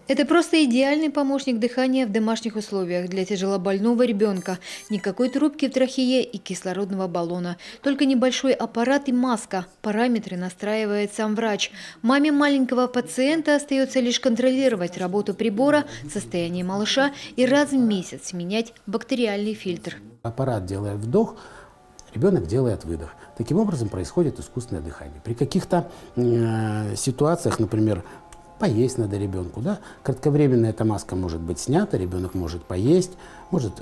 Это просто идеальный помощник дыхания в домашних условиях для тяжелобольного ребенка. Никакой трубки в трахее и кислородного баллона. Только небольшой аппарат и маска. Параметры настраивает сам врач. Маме маленького пациента остается лишь контролировать работу прибора, состояние малыша и раз в месяц менять бактериальный фильтр. Аппарат делает вдох, ребенок делает выдох. Таким образом происходит искусственное дыхание. При каких-то ситуациях, например, поесть надо ребенку, да? Кратковременно эта маска может быть снята, ребенок может поесть, может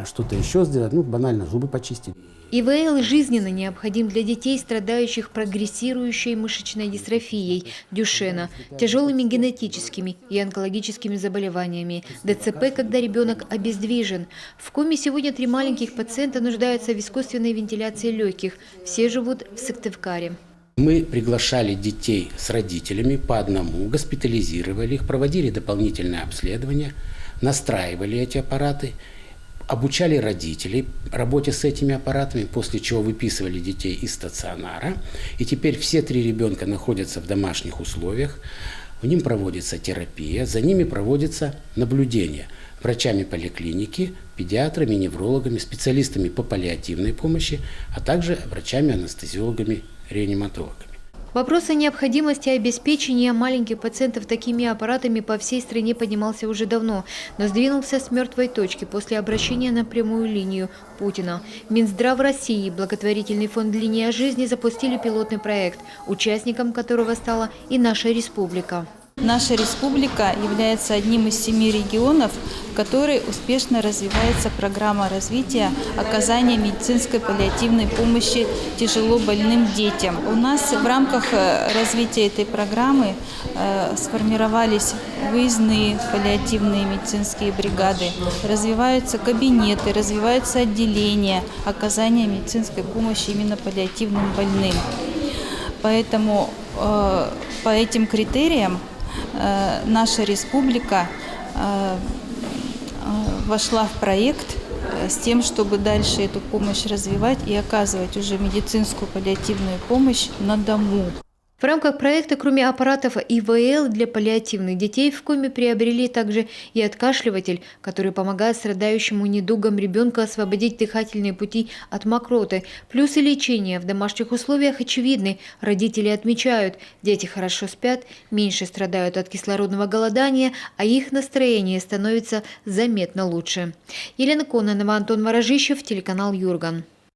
что-то еще сделать, банально зубы почистить. ИВЛ жизненно необходим для детей, страдающих прогрессирующей мышечной дистрофией, Дюшена, тяжелыми генетическими и онкологическими заболеваниями, ДЦП, когда ребенок обездвижен. В коме сегодня 3 маленьких пациента нуждаются в искусственной вентиляции легких. Все живут в Сыктывкаре. Мы приглашали детей с родителями по одному, госпитализировали их, проводили дополнительное обследование, настраивали эти аппараты, обучали родителей работе с этими аппаратами, после чего выписывали детей из стационара. И теперь все 3 ребенка находятся в домашних условиях, в ним проводится терапия, за ними проводится наблюдение врачами поликлиники, педиатрами, неврологами, специалистами по паллиативной помощи, а также врачами-анестезиологами, реаниматологами. Вопрос о необходимости обеспечения маленьких пациентов такими аппаратами по всей стране поднимался уже давно, но сдвинулся с мертвой точки после обращения на прямую линию Путина. Минздрав России и благотворительный фонд «Линия жизни» запустили пилотный проект, участником которого стала и наша республика. Наша республика является одним из 7 регионов, в которой успешно развивается программа развития оказания медицинской паллиативной помощи тяжело больным детям. У нас в рамках развития этой программы сформировались выездные паллиативные медицинские бригады, развиваются кабинеты, развиваются отделения оказания медицинской помощи именно паллиативным больным. Поэтому по этим критериям наша республика вошла в проект с тем, чтобы дальше эту помощь развивать и оказывать уже медицинскую паллиативную помощь на дому. В рамках проекта, кроме аппаратов ИВЛ для паллиативных детей, в коме приобрели также и откашливатель, который помогает страдающему недугом ребенку освободить дыхательные пути от мокроты. Плюсы лечения в домашних условиях очевидны. Родители отмечают, дети хорошо спят, меньше страдают от кислородного голодания, а их настроение становится заметно лучше. Елена Кононова, Антон Ворожищев, телеканал Юрган.